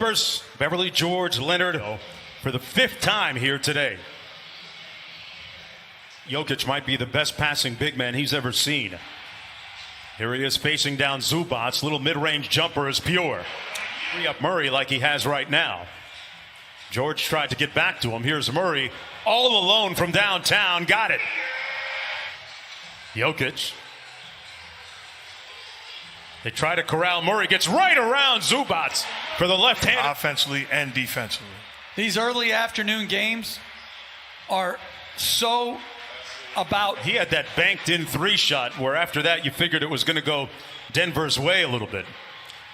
Beverly George Leonard for the 5th time here today. Jokic might be the best passing big man he's ever seen. Here he is facing down Zubac. Little mid-range jumper is pure. Free up Murray like he has right now. George tried to get back to him. Here's Murray all alone from downtown. Got it. Jokic. They try to corral Murray. Gets right around Zubac for the left hand. Offensively and defensively. These early afternoon games are so about. He had that banked in 3 shot where after that you figured it was going to go Denver's way a little bit.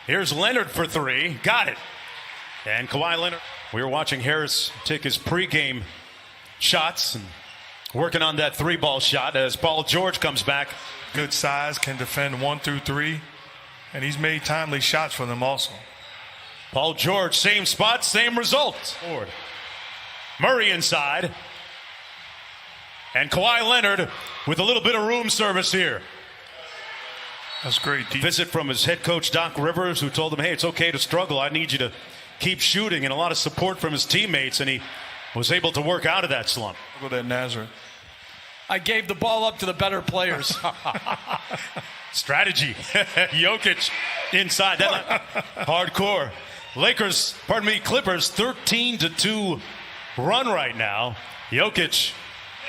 Here's Leonard for 3. Got it. And Kawhi Leonard. We were watching Harris take his pregame shots and working on that 3-ball shot as Paul George comes back. Good size, can defend 1 through 3. And he's made timely shots for them also. Paul George, same spot, same result. Murray inside. And Kawhi Leonard with a little bit of room service here. That's great. Visit from his head coach, Doc Rivers, who told him, hey, it's okay to struggle. I need you to keep shooting. And a lot of support from his teammates. And he was able to work out of that slump. Look at that Nazareth. I gave the ball up to the better players. Strategy. Jokic inside. That hardcore. Clippers 13-2 run right now. Jokic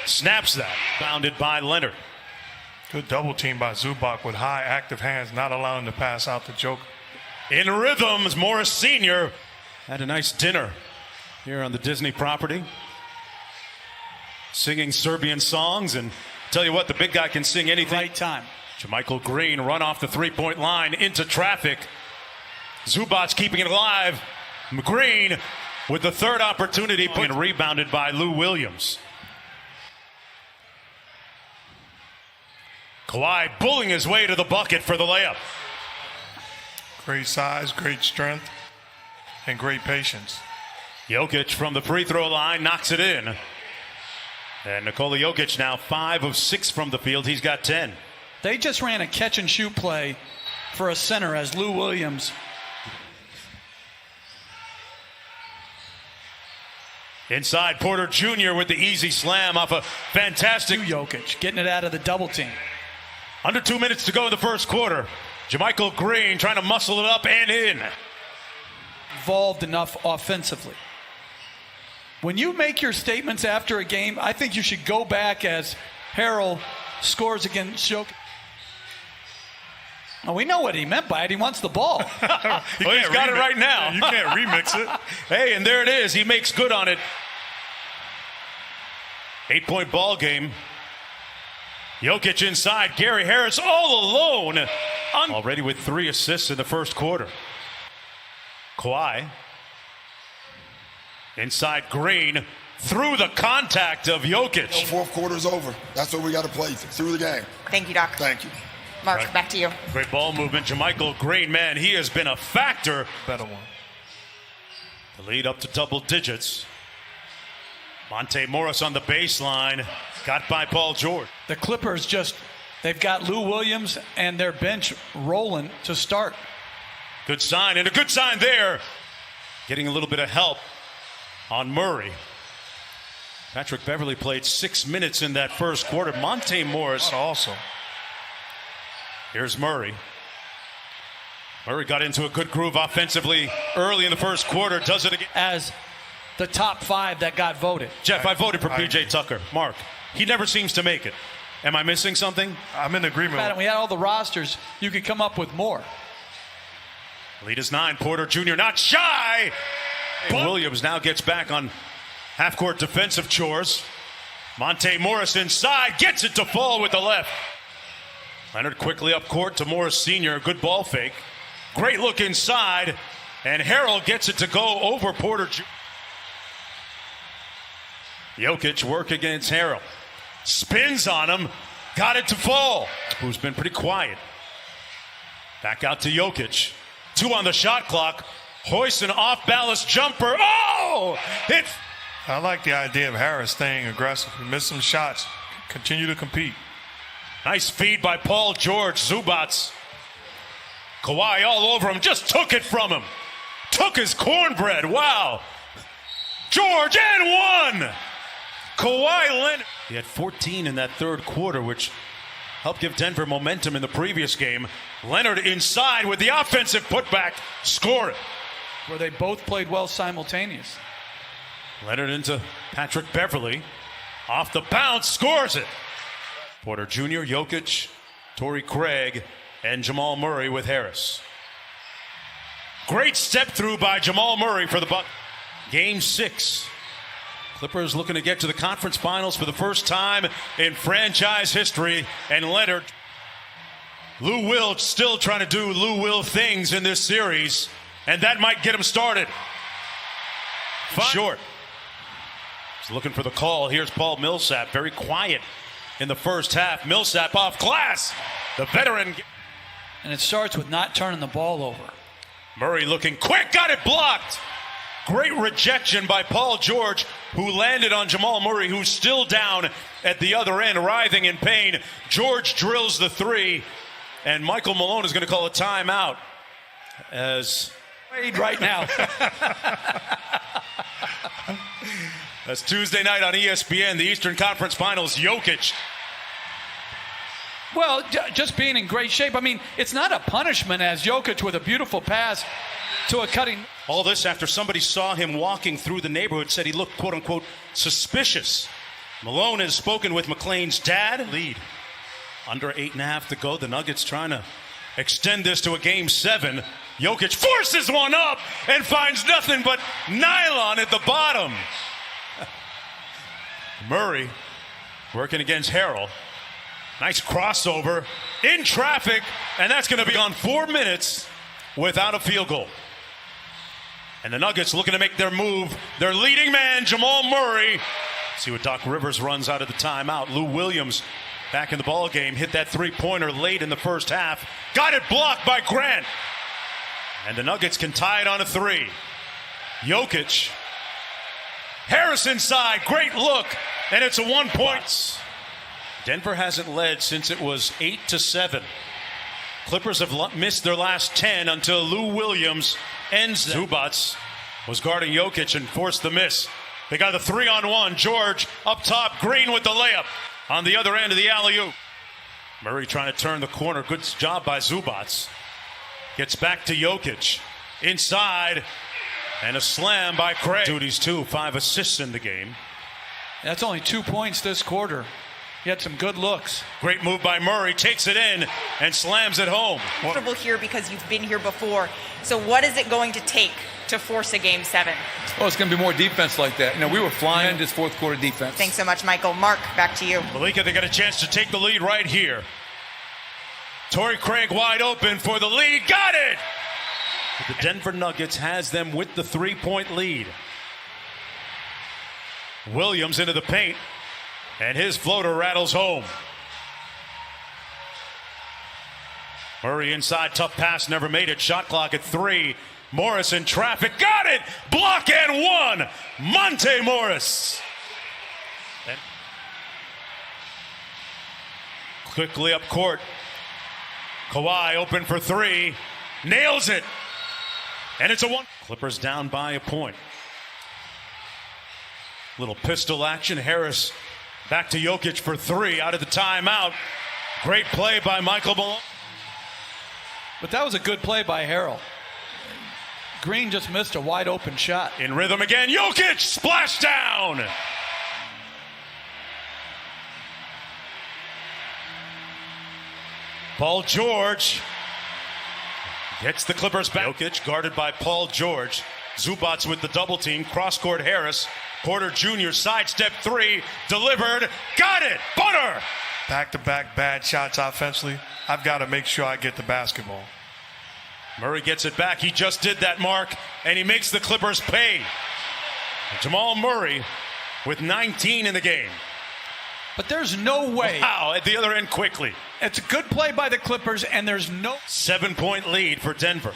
snaps that. Bounded by Leonard. Good double team by Zubac with high active hands, not allowing the pass out to Joker. In rhythms, Morris Sr. had a nice dinner here on the Disney property. Singing Serbian songs, and tell you what, the big guy can sing anything. Right time. JaMychal Green run off the 3-point line into traffic. Zubac keeping it alive. Green with the 3rd opportunity, and rebounded by Lou Williams. Kawhi bullying his way to the bucket for the layup. Great size, great strength, and great patience. Jokic from the free throw line knocks it in. And Nikola Jokic now 5 of 6 from the field. He's got 10. They just ran a catch and shoot play for a center as Lou Williams. Inside, Porter Jr. with the easy slam off a fantastic Jokic getting it out of the double team. Under 2 minutes to go in the first quarter. JaMychal Green trying to muscle it up and in. Involved enough offensively. When you make your statements after a game, I think you should go back as Harrell scores against Jokic. Well, we know what he meant by it. He wants the ball. Well, he's got it right now. You can't remix it. Hey, and there it is. He makes good on it. 8-point ball game. Jokic inside. Gary Harris all alone. Already with 3 assists in the first quarter. Kawhi. Inside Green. Through the contact of Jokic. Fourth quarter's over. That's what we got to play through the game. Thank you, Doc. Thank you. Mark, Right. back to you. Great ball movement. JaMychal Green, man, he has been a factor. Better one. The lead up to double digits. Monte Morris on the baseline. Got by Paul George. The Clippers they've got Lou Williams and their bench rolling to start. Good sign, and a good sign there. Getting a little bit of help on Murray. Patrick Beverly played 6 minutes in that first quarter. Monte Morris Also. Here's Murray. Murray got into a good groove offensively early in the first quarter. Does it again. As the top 5 that got voted. Jeff, I voted for P.J. Tucker. Mark, he never seems to make it. Am I missing something? I'm in agreement. We had all the rosters. You could come up with more. Lead is 9. Porter Jr. not shy. Williams now gets back on half-court defensive chores. Monte Morris inside. Gets it to fall with the left. Leonard quickly up court to Morris Sr. Good ball fake. Great look inside. And Harrell gets it to go over Porter Jr. Jokic work against Harrell. Spins on him. Got it to fall. Who's been pretty quiet. Back out to Jokic. 2 on the shot clock. Hoists an off-balance jumper. Oh! I like the idea of Harris staying aggressive. He missed some shots. Continue to compete. Nice feed by Paul George. Zubac. Kawhi all over him. Just took it from him. took his cornbread. Wow. George and one. Kawhi Leonard. He had 14 in that third quarter, which helped give Denver momentum in the previous game. Leonard inside with the offensive putback. Score it. Where they both played well simultaneously. Leonard into Patrick Beverly. Off the bounce, scores it. Porter Jr., Jokic, Torrey Craig, and Jamal Murray with Harris. Great step through by Jamal Murray for the Bucks. Game 6. Clippers looking to get to the conference finals for the first time in franchise history. And Leonard. Lou Will still trying to do Lou Will things in this series. And that might get him started. Short. He's looking for the call. Here's Paul Millsap. Very quiet in the first half. Millsap off glass. The veteran. And it starts with not turning the ball over. Murray looking quick. Got it blocked. Great rejection by Paul George, who landed on Jamal Murray, who's still down at the other end, writhing in pain. George drills the three, and Michael Malone is going to call a timeout as Right now. That's Tuesday night on ESPN, the Eastern Conference Finals. Jokic. Well, just being in great shape. I mean, it's not a punishment as Jokic with a beautiful pass to a cutting. All this after somebody saw him walking through the neighborhood, said he looked, quote unquote, suspicious. Malone has spoken with McClain's dad. Lead. Under 8.5 to go. The Nuggets trying to extend this to a game 7. Jokic forces one up and finds nothing but nylon at the bottom. Murray working against Harrell. Nice crossover in traffic, and that's going to be on 4 minutes without a field goal. And the Nuggets looking to make their move. Their leading man, Jamal Murray. See what Doc Rivers runs out of the timeout. Lou Williams back in the ball game. Hit that three-pointer late in the first half. Got it blocked by Grant. And the Nuggets can tie it on a 3. Jokic. Harris inside. Great look. And it's a 1-point. Denver hasn't led since it was 8-7. Clippers have missed their last 10 until Lou Williams ends them. Zubats was guarding Jokic and forced the miss. They got the 3-on-1. George up top. Green with the layup on the other end of the alley-oop. Murray trying to turn the corner. Good job by Zubats. Gets back to Jokic. Inside. And a slam by Craig. Duties too. 5 assists in the game. That's only 2 points this quarter. He had some good looks. Great move by Murray. Takes it in and slams it home. Comfortable here because you've been here before. So what is it going to take to force a game 7? Oh, it's going to be more defense like that. You know, we were flying this fourth quarter defense. Thanks so much, Michael. Mark, back to you. Malika, they got a chance to take the lead right here. Torrey Craig wide open for the lead. Got it! But the Denver Nuggets has them with the 3-point lead. Williams into the paint. And his floater rattles home. Murray inside, tough pass, never made it. Shot clock at 3. Morris in traffic, got it! Block and 1! Monte Morris. And quickly up court. Kawhi open for 3. Nails it. And it's a 1. Clippers down by a point. Little pistol action. Harris back to Jokic for 3 out of the timeout. Great play by Michael Malone. But that was a good play by Harrell. Green just missed a wide open shot. In rhythm again. Jokic splash down. Paul George gets the Clippers back. Jokic guarded by Paul George. Zubats with the double team. Cross court Harris. Porter Jr. sidestep 3. Delivered. Got it. Butter. Back-to-back bad shots offensively. I've got to make sure I get the basketball. Murray gets it back. He just did that, Mark, and he makes the Clippers pay. Jamal Murray with 19 in the game. But there's no way. Wow, at the other end quickly. It's a good play by the Clippers, and there's no 7-point lead for Denver.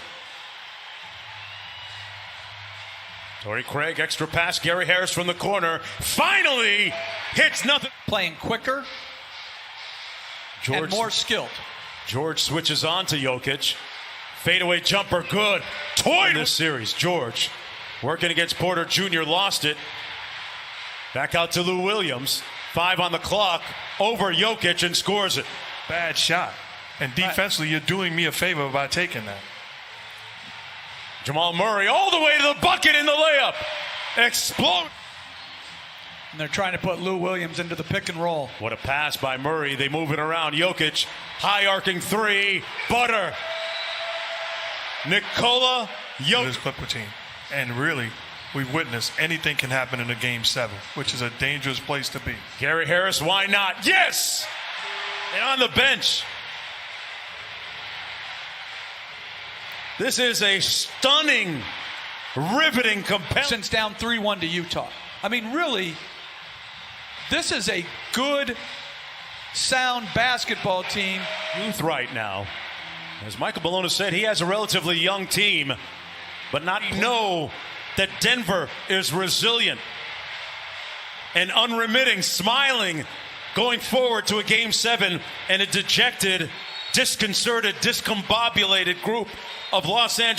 Torrey Craig, extra pass. Gary Harris from the corner. Finally hits nothing. Playing quicker and more skilled. George switches on to Jokic. Fadeaway jumper, good. Toyed this series. George working against Porter Jr. lost it. Back out to Lou Williams. 5 on the clock. Over Jokic and scores it. Bad shot. And defensively, you're doing me a favor by taking that. Jamal Murray all the way to the bucket in the layup. Explode. And they're trying to put Lou Williams into the pick and roll. What a pass by Murray. They move it around. Jokic, high arcing 3. Butter. Nikola This Jokic. Clipper team. And really, we've witnessed anything can happen in a Game 7, which is a dangerous place to be. Gary Harris, why not? Yes! And on the bench. This is a stunning, riveting, compelling. Since down 3-1 to Utah. I mean, really, this is a good, sound basketball team. Youth right now. As Michael Bologna said, he has a relatively young team, but not know that Denver is resilient and unremitting, smiling, going forward to a Game 7 and a dejected, disconcerted, discombobulated group of Los Angeles.